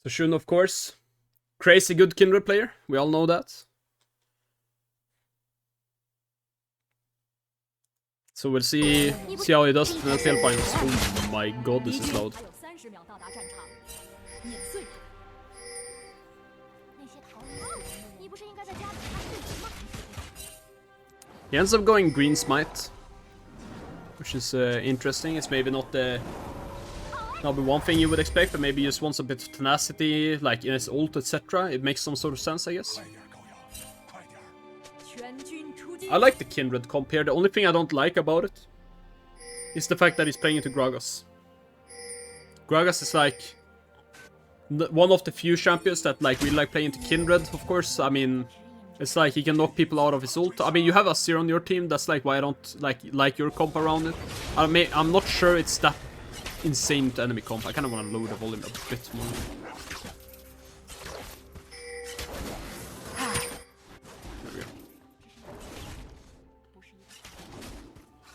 So XUN, of course, crazy good Kindred player. We all know that. So we'll see how he does in the LPL finals. Oh my god, this is loud. He ends up going green smite, which is interesting. It's maybe not the number one thing you would expect, but maybe he just wants a bit of tenacity, like in his ult, etc. It makes some sort of sense, I guess. I like the Kindred comp here. The only thing I don't like about it is the fact that he's playing into Gragas. Gragas is like one of the few champions that like really like playing into Kindred, of course. I mean, it's like he can knock people out of his ult. I mean, you have Azir on your team. That's like why I don't like your comp around it. I'm not sure it's that insane to enemy comp. I kind of want to lower the volume a bit more.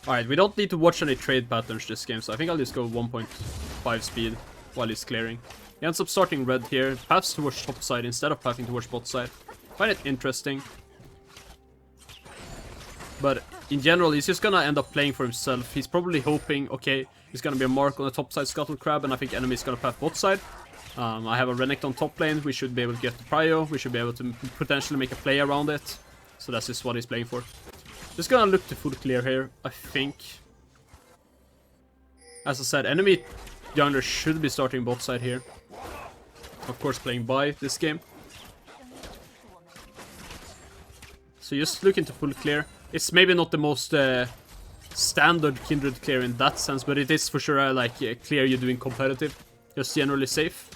Alright, we don't need to watch any trade patterns this game, so I think I'll just go 1.5 speed while he's clearing. He ends up starting red here, paths towards top side instead of pathing towards bot side. Find it interesting. But in general, he's just gonna end up playing for himself. He's probably hoping, okay, he's gonna be a mark on the top side Scuttle Crab, and I think enemy's gonna path bot side. I have a Renekton top lane, we should be able to get the prio, we should be able to potentially make a play around it. So that's just what he's playing for. Just gonna look to full clear here, I think. As I said, enemy jungler should be starting bot side here. Of course, playing by this game. So just looking to full clear. It's maybe not the most standard Kindred clear in that sense, but it is for sure like clear you're doing competitive. Just generally safe.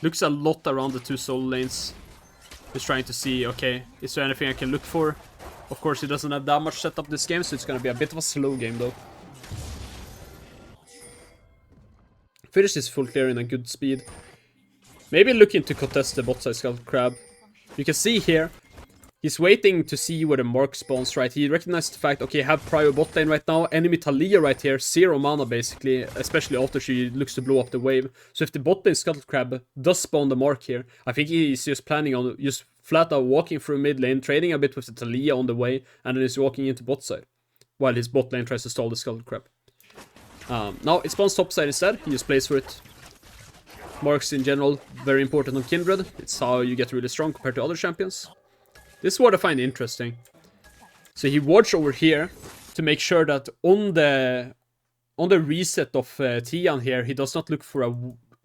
Looks a lot around the two solo lanes. Just trying to see, okay, is there anything I can look for? Of course, he doesn't have that much setup this game, so it's gonna be a bit of a slow game though. Finish this full clear in a good speed. Maybe looking to contest the bot side Scuttle Crab. You can see here, he's waiting to see where the mark spawns, right? He recognized the fact, okay, I have prio bot lane right now. Enemy Talia right here, 0 mana basically, especially after she looks to blow up the wave. So if the bot lane Scuttle Crab does spawn the mark here, I think he's just planning on just flat out walking through mid lane, trading a bit with the Talia on the way, and then he's walking into bot side, while his bot lane tries to stall the Scuttle Crab. Now it spawns top side instead, he just plays for it. Marks in general, very important on Kindred. It's how you get really strong compared to other champions. This is what I find interesting. So he wards over here to make sure that on the reset of Tian here, he does not look for a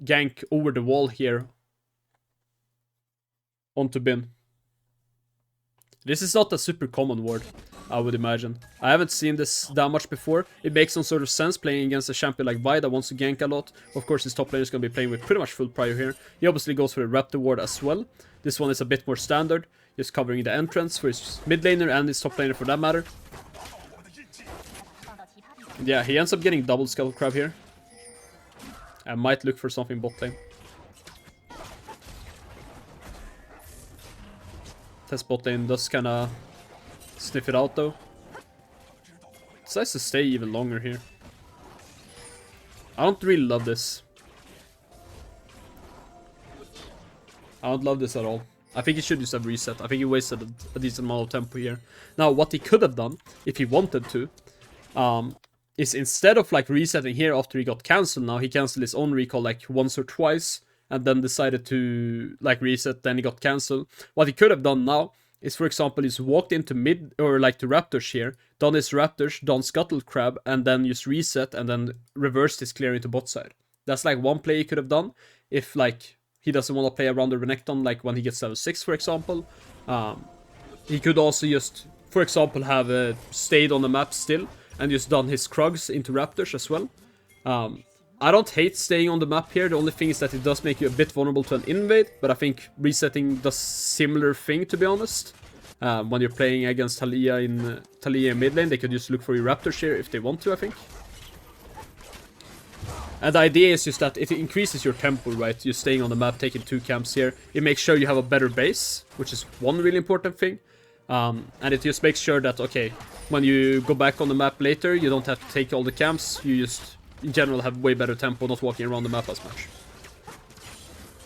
gank over the wall here onto Bin. This is not a super common ward, I would imagine. I haven't seen this that much before. It makes some sort of sense playing against a champion like Vi that wants to gank a lot. Of course, his top laner is going to be playing with pretty much full prio here. He obviously goes for a Raptor ward as well. This one is a bit more standard, just covering the entrance for his mid laner and his top laner for that matter. Yeah, he ends up getting double Scuttle Crab here. I might look for something bot lane. Test bot lane does kinda sniff it out though. Decides to stay even longer here. I don't really love this. I don't love this at all. I think he should just have reset. I think he wasted a decent amount of tempo here. Now, what he could have done, if he wanted to, is instead of like resetting here after he got cancelled, now he cancelled his own recall like once or twice, and then decided to like reset, then he got cancelled. What he could have done now is, for example, he's walked into mid, or like to Raptors here, done his Raptors, done Scuttle Crab, and then just reset, and then reversed his clear into bot side. That's like one play he could have done, if like he doesn't want to play around the Renekton, like when he gets level 6, for example. He could also just, for example, have stayed on the map still, and just done his Krugs into Raptors as well. I don't hate staying on the map here. The only thing is that it does make you a bit vulnerable to an invade, but I think resetting does similar thing, to be honest. When you're playing against Talia in mid lane, they could just look for your Raptors here if they want to, I think. And the idea is just that it increases your tempo, right? You're staying on the map, taking 2 camps here. It makes sure you have a better base, which is one really important thing. And it just makes sure that, okay, when you go back on the map later, you don't have to take all the camps. You just in general have way better tempo, not walking around the map as much.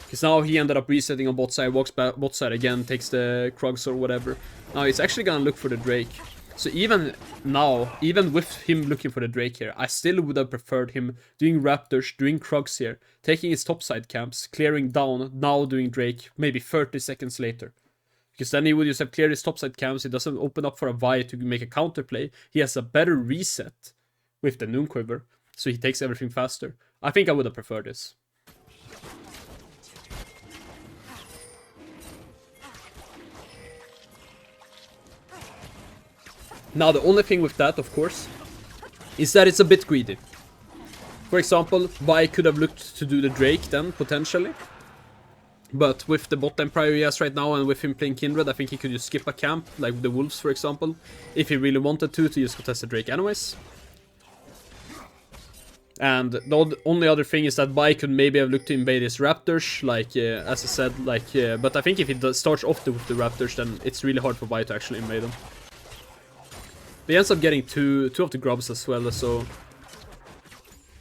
Because now he ended up resetting on bot side, walks back bot side again, takes the Krugs or whatever. Now he's actually gonna look for the Drake. So even now, even with him looking for the Drake here, I still would have preferred him doing Raptors, doing Krugs here, taking his topside camps, clearing down, now doing Drake, maybe 30 seconds later. Because then he would just have cleared his topside camps, he doesn't open up for a Vi to make a counterplay, he has a better reset with the Noon Quiver, so he takes everything faster. I think I would have preferred this. Now the only thing with that, of course, is that it's a bit greedy. For example, Vi could have looked to do the Drake then, potentially. But with the bot lane prio he has right now and with him playing Kindred, I think he could just skip a camp, like the Wolves for example, if he really wanted to just contest the Drake anyways. And the only other thing is that Vi could maybe have looked to invade his Raptors, like, as I said, like, but I think if he starts off with the Raptors, then it's really hard for Vi to actually invade them. He ends up getting two of the grubs as well, so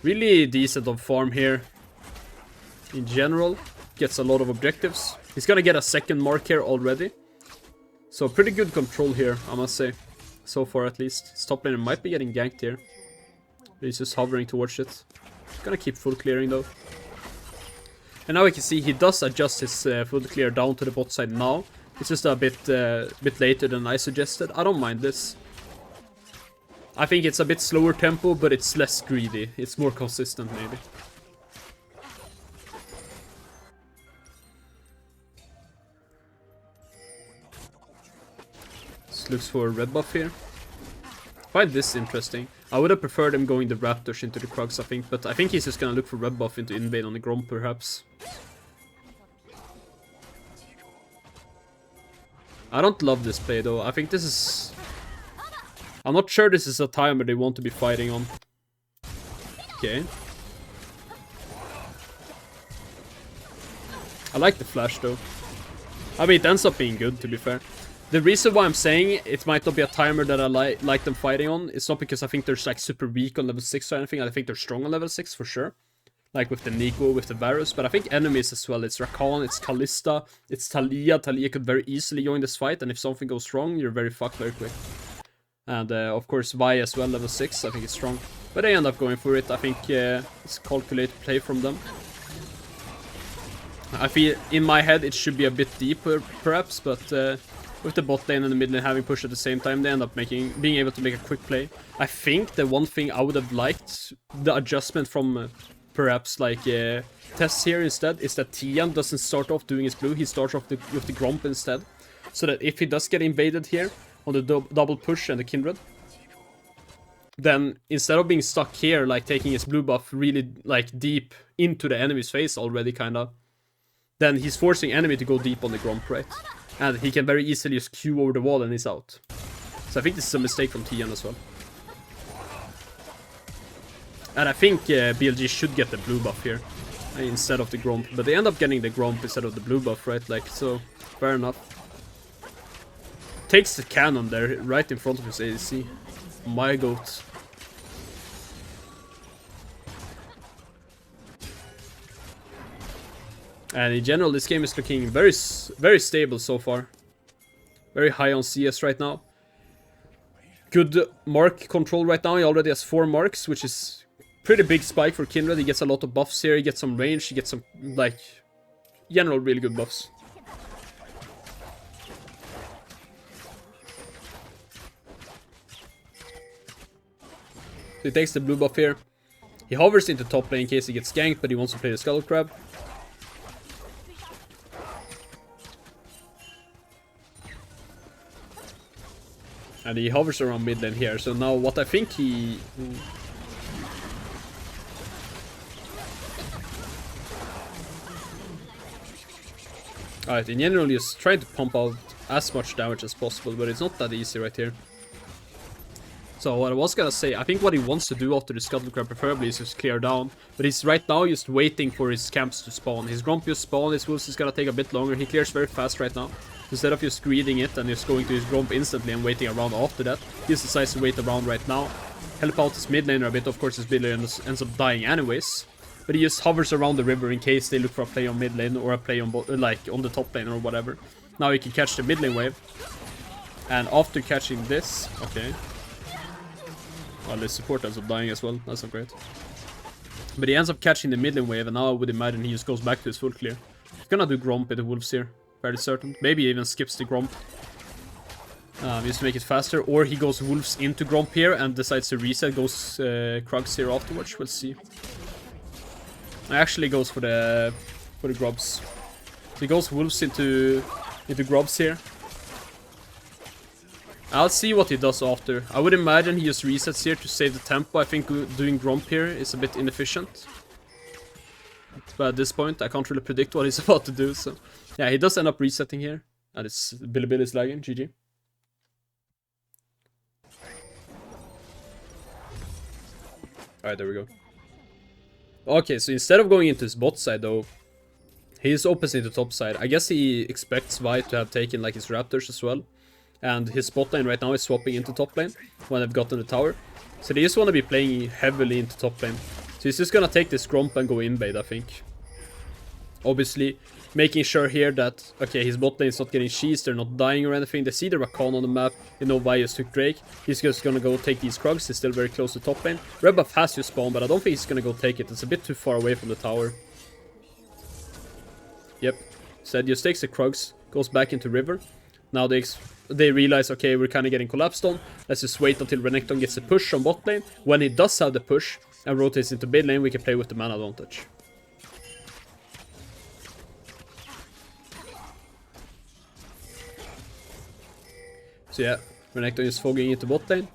really decent on farm here. In general, gets a lot of objectives. He's gonna get a second mark here already. So pretty good control here, I must say. So far at least. His top laner might be getting ganked here. He's just hovering towards it. Gonna keep full clearing though. And now we can see he does adjust his full clear down to the bot side now. It's just a bit later than I suggested. I don't mind this. I think it's a bit slower tempo, but it's less greedy. It's more consistent, maybe. Just looks for a red buff here. I find this interesting. I would have preferred him going the Raptors into the Krugs, I think, but I think he's just gonna look for red buff into invade on the Grom, perhaps. I don't love this play, though. I think this is... I'm not sure this is a timer they want to be fighting on. Okay. I like the flash though. I mean, it ends up being good, to be fair. The reason why I'm saying it might not be a timer that I like them fighting on, it's not because I think they're like super weak on level 6 or anything. I think they're strong on level 6 for sure. Like with the Nico, with the Varus, but I think enemies as well. It's Rakan, it's Kalista, it's Talia. Talia could very easily join this fight, and if something goes wrong, you're very fucked very quick. And of course Vi as well, level 6, I think it's strong. But they end up going for it. I think it's a calculated play from them. I feel, in my head, it should be a bit deeper, perhaps, but with the bot lane and the mid lane having push at the same time, they end up being able to make a quick play. I think the one thing I would have liked, the adjustment from perhaps like TES here instead, is that Tian doesn't start off doing his blue, he starts off with the Gromp instead. So that if he does get invaded here, on the double push and the Kindred, then instead of being stuck here, like taking his blue buff really like deep into the enemy's face already, kinda, then he's forcing enemy to go deep on the Gromp, right? And he can very easily just Q over the wall and he's out. So I think this is a mistake from Tian as well. And I think BLG should get the blue buff here instead of the Gromp, but they end up getting the Gromp instead of the blue buff, right? Like, so fair enough. Takes the cannon there, right in front of his ADC. My goat. And in general, this game is looking very stable so far. Very high on CS right now. Good mark control right now. He already has 4 marks, which is pretty big spike for Kindred. He gets a lot of buffs here. He gets some range. He gets some, like, general really good buffs. So he takes the blue buff here. He hovers into top lane in case he gets ganked, but he wants to play the Scuttle Crab. And he hovers around mid lane here. So now what I think he... Alright, in general he's trying to pump out as much damage as possible, but it's not that easy right here. So what I was gonna say, I think what he wants to do after the Scuttle Crab preferably is just clear down. But he's right now just waiting for his camps to spawn. His Gromp just spawn, his Wolves is gonna take a bit longer. He clears very fast right now. Instead of just greeting it and just going to his Gromp instantly and waiting around after that, he just decides to wait around right now. Help out his mid laner a bit, of course his mid laner ends up dying anyways. But he just hovers around the river in case they look for a play on mid lane or a play on like on the top lane or whatever. Now he can catch the mid lane wave. And after catching this, okay. Well, his support ends up dying as well, that's not great. But he ends up catching the mid lane wave and now I would imagine he just goes back to his full clear. He's gonna do Gromp with the Wolves here, fairly certain. Maybe even skips the Gromp. Just to make it faster, or he goes Wolves into Gromp here and decides to reset, goes Krugs here afterwards, we'll see. Actually goes for the grubs. So he goes Wolves into grubs here. I'll see what he does after. I would imagine he just resets here to save the tempo. I think doing Gromp here is a bit inefficient. But at this point, I can't really predict what he's about to do. So yeah, he does end up resetting here. And it's Billy is lagging. GG. Alright, there we go. Okay, so instead of going into his bot side though, he's opposite the top side. I guess he expects Vi to have taken like his Raptors as well. And his bot lane right now is swapping into top lane when they've gotten the tower. So they just want to be playing heavily into top lane. So he's just gonna take this Gromp and go invade, I think. Obviously, making sure here that, okay, his bot lane is not getting cheesed, they're not dying or anything. They see the Rakan on the map, they know Vi just took Drake. He's just gonna go take these Krugs, he's still very close to top lane. Red buff has to spawn, but I don't think he's gonna go take it. It's a bit too far away from the tower. Yep. Said just takes the Krugs, goes back into river. Now they realize, okay, we're kind of getting collapsed on. Let's just wait until Renekton gets a push on bot lane. When he does have the push and rotates into mid lane, we can play with the mana advantage. So yeah, Renekton is fogging into bot lane,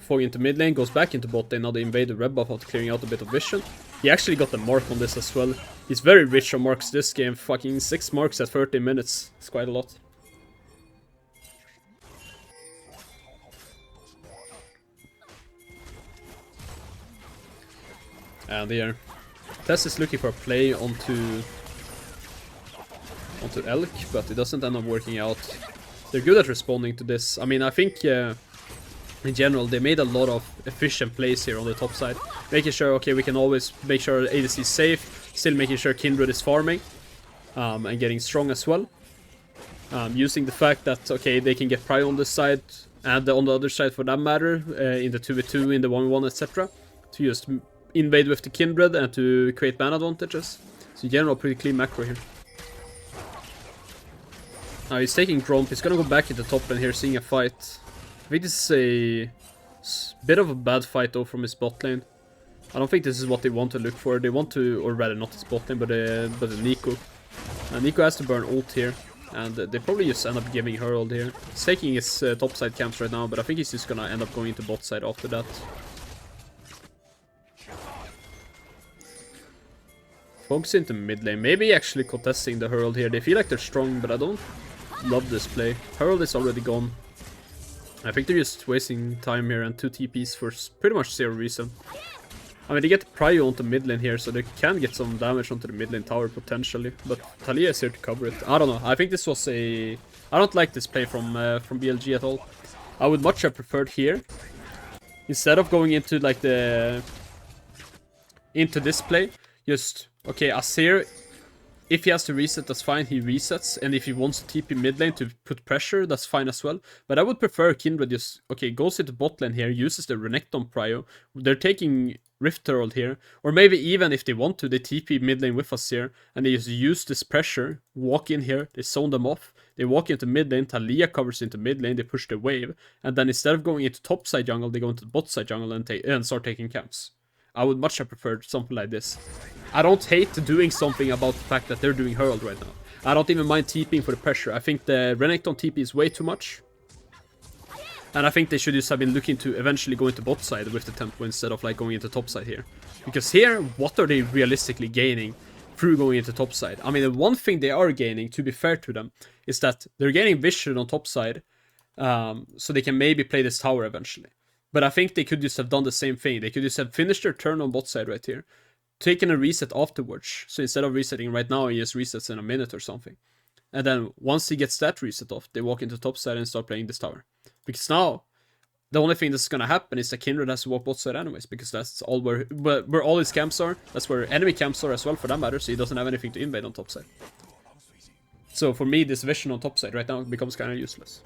fogging into mid lane, goes back into bot lane. Now they invade the red buff after clearing out a bit of vision. He actually got the mark on this as well. He's very rich on marks this game. Fucking 6 marks at 30 minutes. It's quite a lot. And here, TES is looking for a play onto Elk, but it doesn't end up working out. They're good at responding to this. I mean, I think in general they made a lot of efficient plays here on the top side, making sure, okay, we can always make sure ADC is safe, still making sure Kindred is farming and getting strong as well. Using the fact that, okay, they can get prio on this side and on the other side for that matter, in the 2v2, in the 1v1, etc. to just invade with the Kindred and to create mana advantages. So in general, pretty clean macro here. Now he's taking Gromp, he's gonna go back into top lane here, seeing a fight. I think this is a bit of a bad fight though from his bot lane. I don't think this is what they want to look for. They want to, or rather not his bot lane, but the Nico. Nico has to burn ult here, and they probably just end up giving Herald here. He's taking his top side camps right now, but I think he's just gonna end up going into bot side after that. Focus into mid lane, maybe actually contesting the Herald here. They feel like they're strong, but I don't love this play. Herald is already gone. I think they're just wasting time here and 2 TPs for pretty much 0 reason. I mean, they get prio onto mid lane here, so they can get some damage onto the mid lane tower potentially. But Talia is here to cover it. I don't know. I think this was a... I don't like this play from BLG at all. I would much have preferred here, instead of going into like the... into this play, just... Okay, Azir, if he has to reset, that's fine, he resets. And if he wants to TP mid lane to put pressure, that's fine as well. But I would prefer Kindred just, okay, goes into bot lane here, uses the Renekton prio. They're taking Rift Herald here. Or maybe even if they want to, they TP mid lane with Azir. And they just use this pressure, walk in here, they zone them off. They walk into mid lane, Talia covers into mid lane, they push the wave. And then instead of going into top side jungle, they go into bot side jungle and start taking camps. I would much have preferred something like this. I don't hate doing something about the fact that they're doing Herald right now. I don't even mind TPing for the pressure. I think the Renekton TP is way too much. And I think they should just have been looking to eventually go into bot side with the tempo instead of like going into top side here. Because here, what are they realistically gaining through going into top side? I mean, the one thing they are gaining, to be fair to them, is that they're gaining vision on top side. So they can maybe play this tower eventually. But I think they could just have done the same thing. They could just have finished their turn on bot side right here, taken a reset afterwards. So instead of resetting right now, he just resets in a minute or something. And then once he gets that reset off, they walk into top side and start playing this tower. Because now, the only thing that's gonna happen is that Kindred has to walk bot side anyways, because that's all where all his camps are. That's where enemy camps are as well, for that matter, so he doesn't have anything to invade on top side. So for me, this vision on top side right now becomes kind of useless.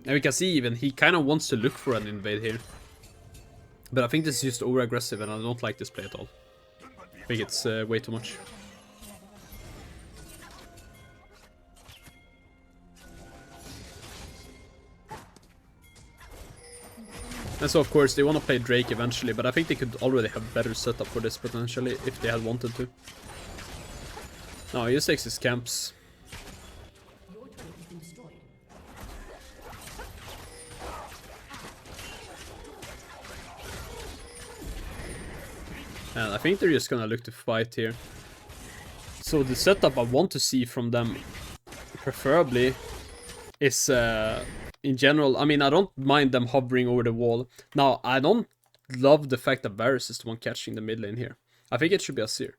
And we can see even, he kind of wants to look for an invade here. But I think this is just over-aggressive and I don't like this play at all. I think it's way too much. And so of course they want to play Drake eventually, but I think they could already have better setup for this potentially if they had wanted to. No, he just takes his camps. And I think they're just gonna look to fight here. So the setup I want to see from them, preferably, is in general, I mean, I don't mind them hovering over the wall. Now, I don't love the fact that Varus is the one catching the mid lane here. I think it should be Azir.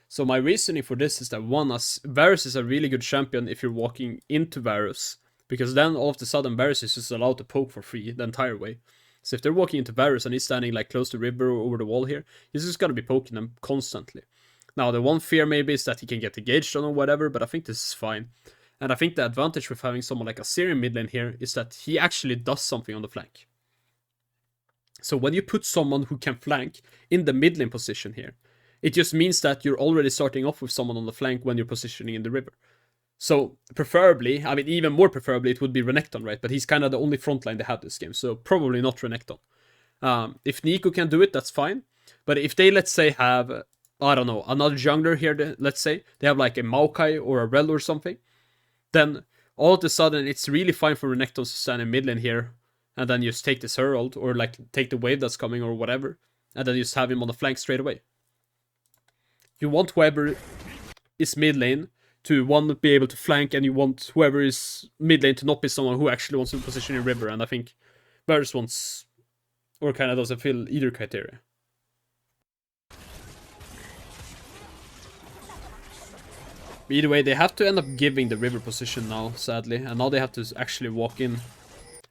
So my reasoning for this is that one, Varus is a really good champion if you're walking into Varus, because then all of a sudden Varus is just allowed to poke for free the entire way. So if they're walking into Varus and he's standing like close to river or over the wall here, he's just gonna be poking them constantly. Now the one fear maybe is that he can get engaged on or whatever, but I think this is fine. And I think the advantage with having someone like Azir mid lane here is that he actually does something on the flank. So when you put someone who can flank in the mid lane position here, it just means that you're already starting off with someone on the flank when you're positioning in the river. So, preferably, I mean, even more preferably, it would be Renekton, right? But he's kind of the only frontline they have this game, so probably not Renekton. If Nico can do it, that's fine. But if they, let's say, have, I don't know, another jungler here, let's say, they have like a Maokai or a Rel or something, then all of a sudden, it's really fine for Renekton to stand in mid lane here, and then just take this Herald, or like take the wave that's coming or whatever, and then just have him on the flank straight away. You want whoever is mid lane to one, be able to flank, and you want whoever is mid lane to not be someone who actually wants to position in river, and I think Varus wants, or kind of doesn't fill either criteria. Either way, they have to end up giving the river position now, sadly, and now they have to actually walk in.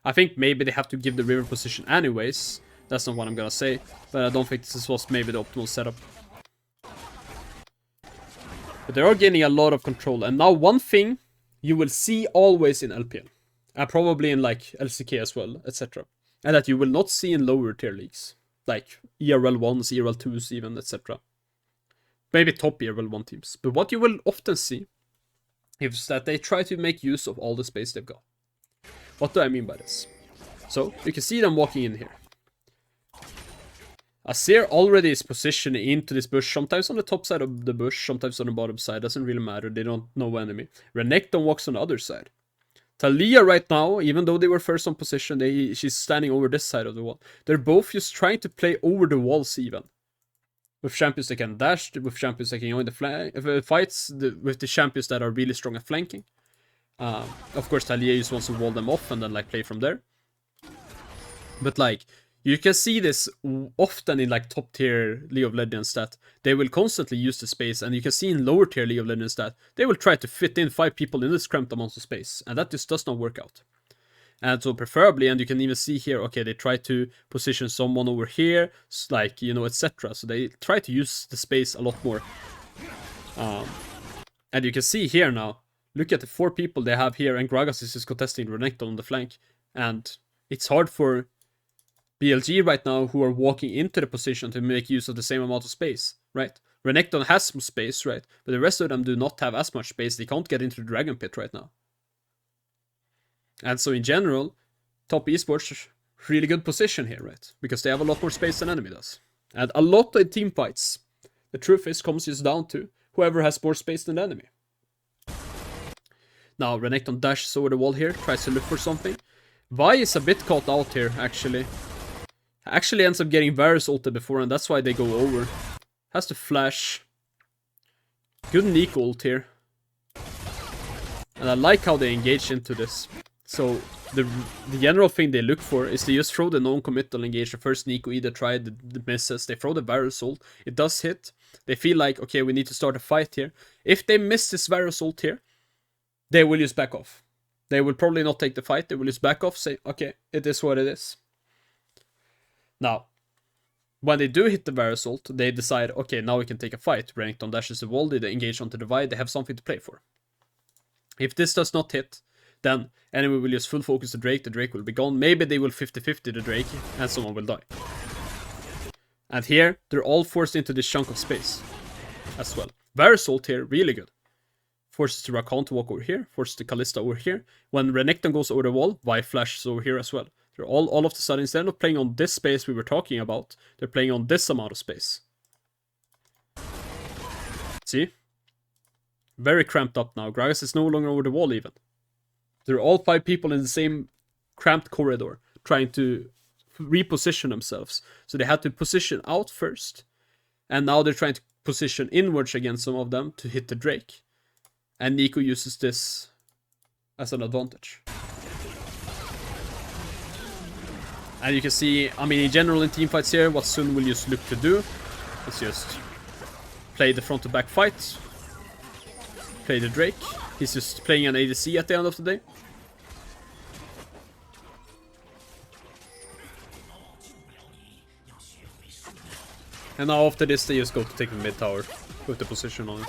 I think maybe they have to give the river position anyways, that's not what I'm gonna say, but I don't think this was maybe the optimal setup. But they are gaining a lot of control. And now one thing you will see always in LPL. And probably in like LCK as well, etc. And that you will not see in lower tier leagues. Like ERL 1s, ERL 2s even, etc. Maybe top ERL 1 teams. But what you will often see is that they try to make use of all the space they've got. What do I mean by this? So, you can see them walking in here. Azir already is positioned into this bush, sometimes on the top side of the bush, sometimes on the bottom side, doesn't really matter, they don't know enemy. Renekton walks on the other side. Talia right now, even though they were first on position, she's standing over this side of the wall. They're both just trying to play over the walls even. With champions that can dash, with champions that can join the fights, with the champions that are really strong at flanking. Of course Talia just wants to wall them off and then like play from there. But like, you can see this often in like top tier League of Legends that they will constantly use the space, and you can see in lower tier League of Legends that they will try to fit in 5 people in this cramped amount of space, and that just does not work out. And so preferably, and you can even see here, okay, they try to position someone over here, like, you know, etc. So they try to use the space a lot more. And you can see here now, look at the 4 people they have here, and Gragas is just contesting Renekton on the flank, and it's hard for BLG right now, who are walking into the position to make use of the same amount of space, right? Renekton has some space, right? But the rest of them do not have as much space. They can't get into the Dragon Pit right now. And so in general, top esports, really good position here, right? Because they have a lot more space than enemy does. And a lot of team fights, the truth is, comes just down to whoever has more space than the enemy. Now, Renekton dashes over the wall here, tries to look for something. Vi is a bit caught out here, actually. Actually ends up getting Varus ulted before, and that's why they go over. Has to flash. Good Nico ult here. And I like how they engage into this. So the general thing they look for is they just throw the non-committal engage. The first Nico either tried the misses, they throw the Varus ult, it does hit. They feel like, okay, we need to start a fight here. If they miss this Varus ult here, they will just back off. They will probably not take the fight, they will just back off, say, okay, it is what it is. Now, when they do hit the Varus ult, they decide, okay, now we can take a fight. Renekton dashes the wall, they engage onto the Divide, they have something to play for. If this does not hit, then enemy will just full focus the Drake will be gone. Maybe they will 50-50 the Drake, and someone will die. And here, they're all forced into this chunk of space as well. Varus ult here, really good. Forces the Rakan to walk over here, forces the Kalista over here. When Renekton goes over the wall, Vi flashes over here as well. They're all of a sudden, instead of playing on this space we were talking about, they're playing on this amount of space. See? Very cramped up now. Gragas is no longer over the wall even. They're all 5 people in the same cramped corridor, trying to reposition themselves. So they had to position out first, and now they're trying to position inwards against some of them to hit the Drake. And Nico uses this as an advantage. And you can see, I mean, in general in teamfights here, what XUN will just look to do is just play the front to back fight. Play the Drake. He's just playing an ADC at the end of the day. And now after this they just go to take the mid tower with the position on it.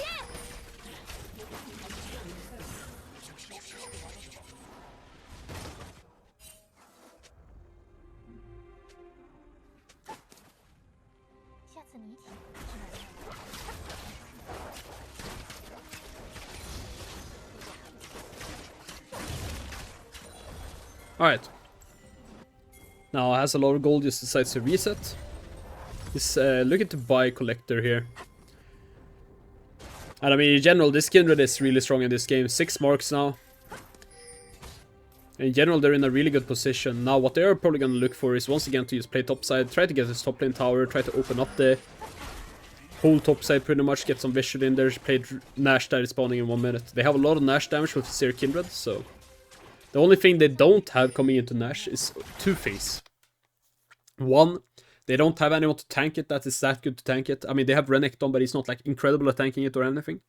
Alright. Now has a lot of gold, just decides to reset. He's looking to buy Collector here. And I mean, in general, this Kindred is really strong in this game. 6 marks now. In general, they're in a really good position. Now, what they're probably going to look for is, once again, to just play topside. Try to get this top lane tower. Try to open up the whole topside pretty much. Get some vision in there. Play Nash that is spawning in 1 minute. They have a lot of Nash damage with Seer Kindred, so... The only thing they don't have coming into Nash is 2 things. 1, they don't have anyone to tank it that is that good to tank it. I mean, they have Renekton, but he's not like incredible at tanking it or anything.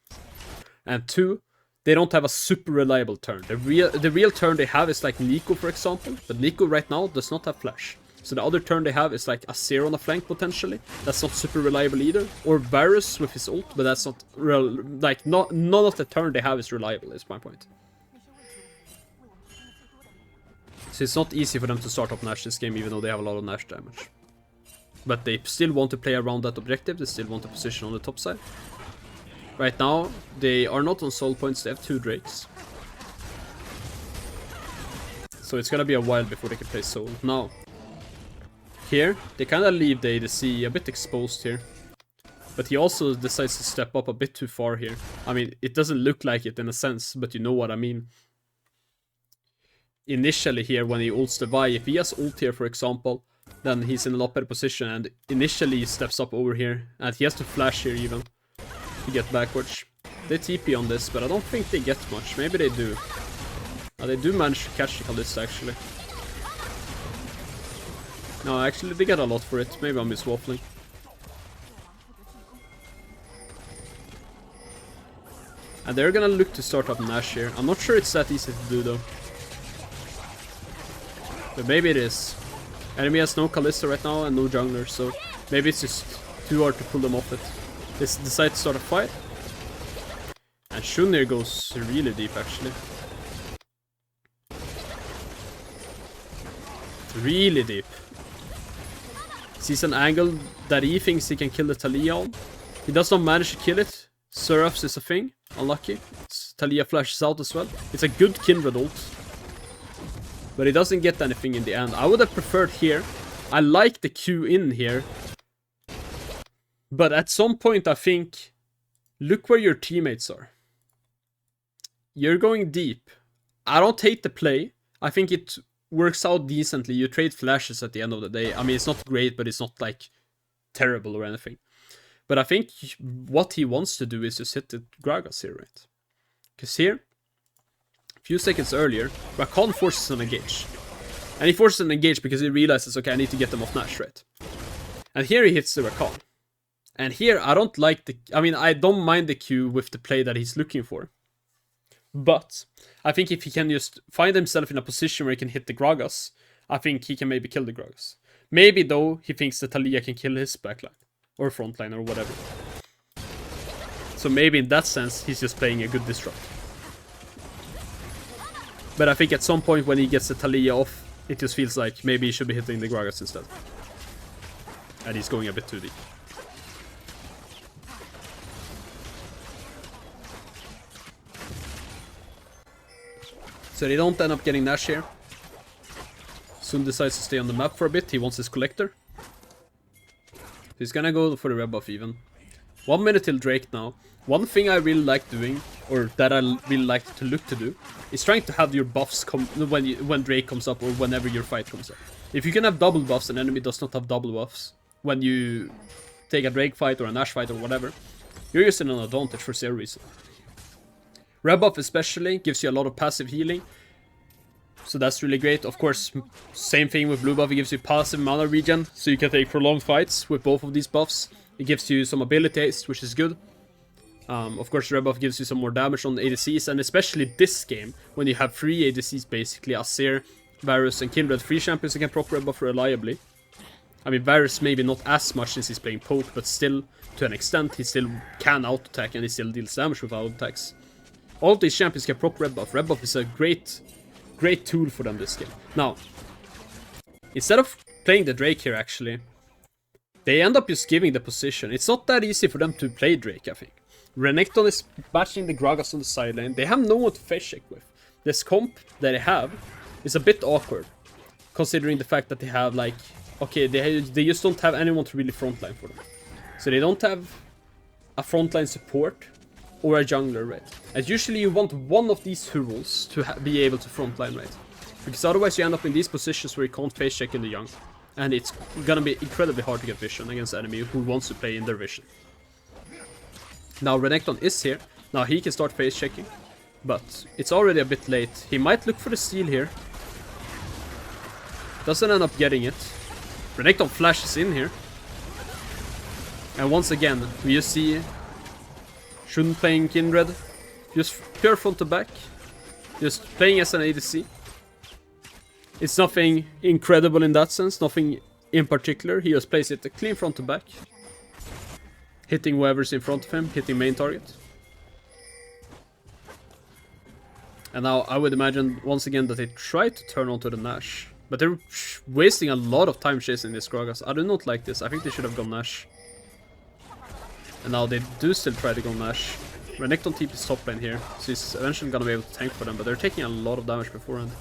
And 2, they don't have a super reliable turn. The real turn they have is like Nico, for example. But Nico right now does not have flash. So the other turn they have is like a Zero on the flank potentially. That's not super reliable either. Or Varus with his ult, but that's not like none of the turn they have is reliable, is my point. So it's not easy for them to start up Nash this game, even though they have a lot of Nash damage. But they still want to play around that objective, they still want to position on the top side. Right now, they are not on soul points, they have 2 Drakes. So it's gonna be a while before they can play soul. Now, here, they kinda leave the ADC a bit exposed here. But he also decides to step up a bit too far here. I mean, it doesn't look like it in a sense, but you know what I mean. Initially here, when he ults the Vi, if he has ult here, for example, then he's in a lot better position, and initially he steps up over here, and he has to flash here even to get backwards. They TP on this, but I don't think they get much. Maybe they do. They do manage to catch the Kalista, actually. No, actually they get a lot for it. Maybe I'm just waffling. And they're gonna look to start up Nash here. I'm not sure it's that easy to do though. But maybe it is. Enemy has no Kalista right now and no jungler, so maybe it's just too hard to pull them off it. They decide to start a fight. And XUN here goes really deep actually. Really deep. Sees an angle that he thinks he can kill the Talia on. He does not manage to kill it. Seraphs is a thing. Unlucky. Talia flashes out as well. It's a good Kindred ult. But he doesn't get anything in the end. I would have preferred here. I like the Q in here. But at some point I think, look where your teammates are. You're going deep. I don't hate the play. I think it works out decently. You trade flashes at the end of the day. I mean, it's not great, but it's not like terrible or anything. But I think what he wants to do is just hit the Gragas here, right? Because here, few seconds earlier, Rakan forces an engage. And he forces an engage because he realizes, okay, I need to get them off Nash, right? And here he hits the Rakan. And here, I don't like the... I mean, I don't mind the Q with the play that he's looking for. But I think if he can just find himself in a position where he can hit the Gragas, I think he can maybe kill the Gragas. Maybe, though, he thinks that Taliyah can kill his backline. Or frontline, or whatever. So maybe in that sense, he's just playing a good disrupt. But I think at some point when he gets the Taliyah off, it just feels like maybe he should be hitting the Gragas instead. And he's going a bit too deep. So they don't end up getting Nash here. XUN decides to stay on the map for a bit. He wants his collector. He's gonna go for the red buff even. 1 minute till Drake now. One thing I really like doing, or that I really like to look to do, is trying to have your buffs come when Drake comes up or whenever your fight comes up. If you can have double buffs and enemy does not have double buffs when you take a Drake fight or a Nash fight or whatever, you're just in an advantage for zero reason. Red buff especially gives you a lot of passive healing, so that's really great. Of course, same thing with blue buff, it gives you passive mana regen, so you can take prolonged fights with both of these buffs. It gives you some ability haste, which is good. Of course, red buff gives you some more damage on the ADCs, and especially this game, when you have 3 ADCs basically, Azir, Varus and Kindred, 3 champions who can proc red buff reliably. I mean, Varus maybe not as much since he's playing poke, but still, to an extent, he still can auto-attack and he still deals damage with auto-attacks. All of these champions can proc red buff. Red buff is a great tool for them this game. Now, instead of playing the Drake here actually, they end up just giving the position. It's not that easy for them to play Drake, I think. Renekton is batching the Gragas on the side lane. They have no one to face check with. This comp that they have is a bit awkward, considering the fact that they have like, okay, they just don't have anyone to really frontline for them. So they don't have a frontline support or a jungler, right? And usually you want one of these heroes to be able to frontline, right? Because otherwise you end up in these positions where you can't face check in the jungle. And it's gonna be incredibly hard to get vision against the enemy who wants to play in their vision. Now Renekton is here. Now he can start face checking. But it's already a bit late. He might look for the steal here. Doesn't end up getting it. Renekton flashes in here. And once again, we just see XUN playing Kindred. Just pure front to back. Just playing as an ADC. It's nothing incredible in that sense. Nothing in particular. He just plays it a clean front to back. Hitting whoever's in front of him. Hitting main target. And now I would imagine once again that they try to turn onto the Nash. But they're wasting a lot of time chasing this Gragas. I do not like this. I think they should have gone Nash. And now they do still try to go Nash. Renekton TP's top lane here, so he's eventually gonna be able to tank for them, but they're taking a lot of damage beforehand.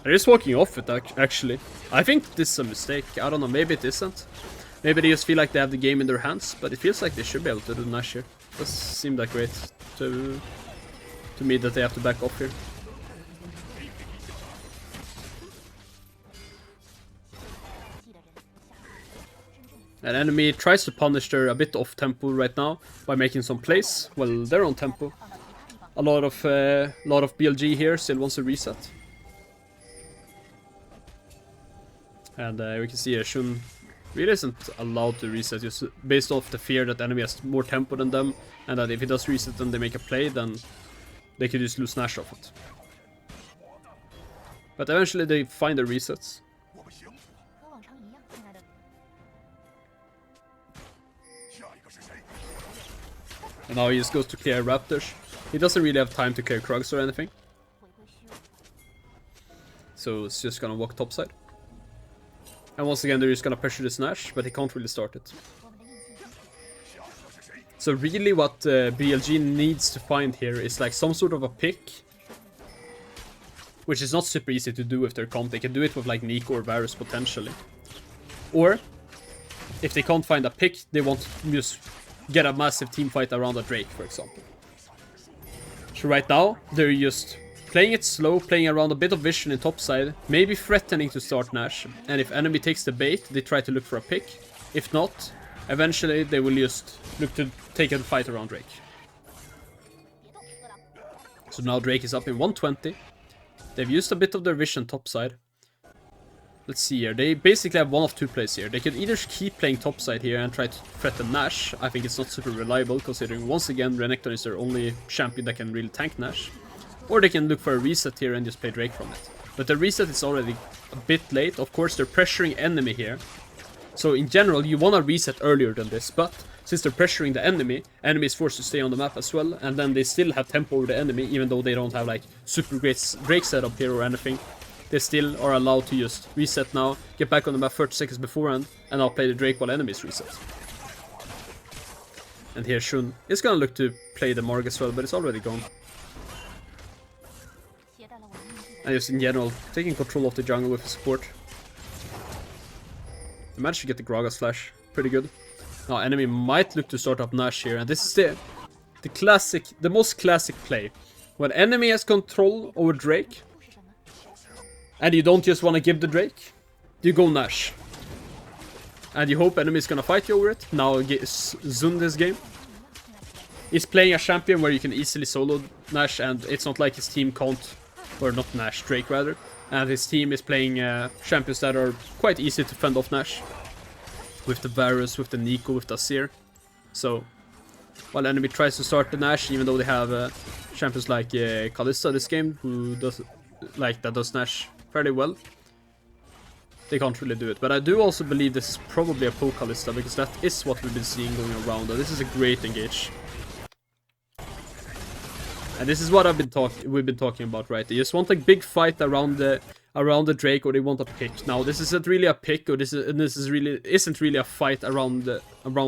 They're just walking off it, actually. I think this is a mistake. I don't know, maybe it isn't. Maybe they just feel like they have the game in their hands, but it feels like they should be able to do Nash here. Doesn't seem that great to me that they have to back off here. An enemy tries to punish their a bit off tempo right now by making some plays. Well, they're on tempo. A lot of BLG here still wants a reset. And we can see XUN really isn't allowed to reset just based off the fear that the enemy has more tempo than them, and that if he does reset and they make a play, then they could just lose Nash off it. But eventually they find the resets. And now he just goes to clear Raptors. He doesn't really have time to clear Krugs or anything. So it's just gonna walk topside. And once again they're just gonna pressure this Nash, but he can't really start it. So really what BLG needs to find here is like some sort of a pick. Which is not super easy to do with their comp. They can do it with like Nico or Varus potentially. Or, if they can't find a pick, they want to just get a massive team fight around a Drake, for example. So right now, they're just playing it slow, playing around a bit of vision in topside, maybe threatening to start Nash. And if enemy takes the bait, they try to look for a pick. If not, eventually they will just look to take a fight around Drake. So now Drake is up in 120. They've used a bit of their vision topside. Let's see here. They basically have one of two plays here. They could either keep playing topside here and try to threaten Nash. I think it's not super reliable, considering once again Renekton is their only champion that can really tank Nash. Or they can look for a reset here and just play Drake from it. But the reset is already a bit late. Of course, they're pressuring enemy here. So in general, you want to reset earlier than this. But since they're pressuring the enemy is forced to stay on the map as well. And then they still have tempo over the enemy, even though they don't have like super great Drake setup here or anything. They still are allowed to just reset now, get back on the map 30 seconds beforehand, and now play the Drake while enemies reset. And here XUN is gonna look to play the Marg as well, but it's already gone. And just in general, taking control of the jungle with the support. They managed to get the Gragas flash, pretty good. Now enemy might look to start up Nash here, and this is the most classic play. When enemy has control over Drake, and you don't just want to give the Drake, you go Nash. And you hope enemy is gonna fight you over it. Now XUN this game. He's playing a champion where you can easily solo Nash, and it's not like his team can't, or not Nash, Drake rather. And his team is playing champions that are quite easy to fend off Nash. With the Varus, with the Nico, with the Azir. So, while enemy tries to start the Nash, even though they have champions like Kalista this game, who does Nash fairly well, they can't really do it. But I do also believe this is probably a poke Kalista, because that is what we've been seeing going around, and this is a great engage. And this is what we've been talking about, right? They just want a big fight around the Drake, or they want a pick. Now this isn't really a pick, or this isn't really a fight around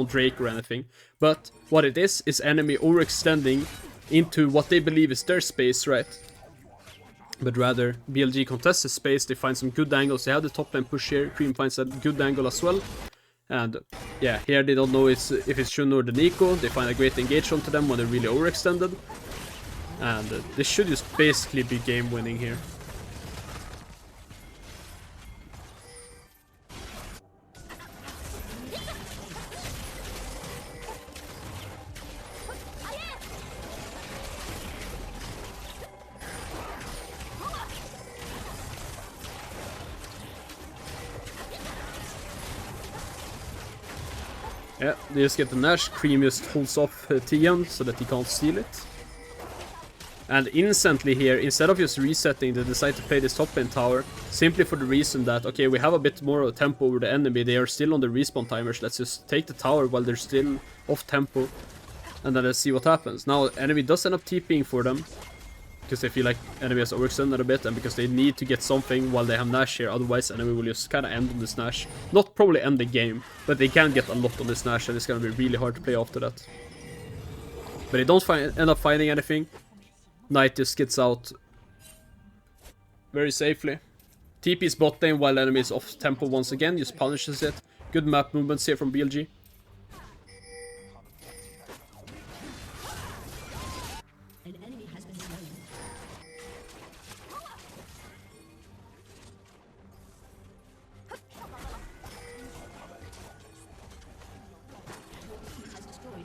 Drake or anything. But what it is enemy overextending into what they believe is their space, right? But rather, BLG contests the space, they find some good angles, they have the top lane push here, Cream finds a good angle as well. And yeah, here they don't know if it's XUN or the Nico, they find a great engage onto them when they're really overextended. And this should just basically be game winning here. Yeah, they just get the Nash. Cream just holds off TN so that he can't steal it. And instantly here, instead of just resetting, they decide to play this top lane tower. Simply for the reason that, okay, we have a bit more of tempo over the enemy. They are still on the respawn timers. Let's just take the tower while they're still off tempo. And then let's see what happens. Now, enemy does end up TPing for them. Because they feel like enemy has overextended a bit, and because they need to get something while they have Nash here, otherwise enemy will just kind of end on this Nash. Not probably end the game, but they can get a lot on this Nash, and it's going to be really hard to play after that. But they don't end up finding anything. Knight just gets out very safely. TP's bot lane while enemy is off tempo once again, just punishes it. Good map movements here from BLG.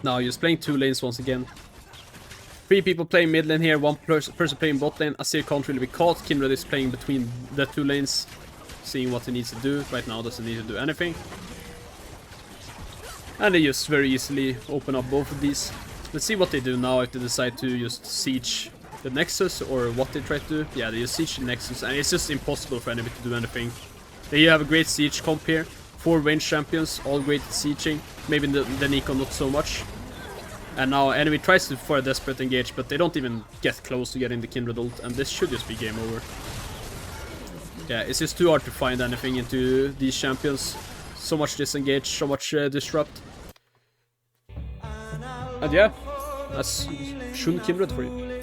Now just playing two lanes once again. 3 people playing mid lane here, 1 person playing bot lane. Azir can't really be caught. Kindred is playing between the 2 lanes, seeing what he needs to do. Right now doesn't need to do anything. And they just very easily open up both of these. Let's see what they do now, if they decide to just siege the Nexus or what they try to do. Yeah, they just siege the Nexus, and it's just impossible for enemy to do anything. They have a great siege comp here. 4 range champions, all great at sieging. Maybe the Nico not so much. And now enemy tries to for a desperate engage, but they don't even get close to getting the Kindred ult, and this should just be game over. Yeah, it's just too hard to find anything into these champions. So much disengage, so much disrupt. And yeah, that's XUN Kindred for you.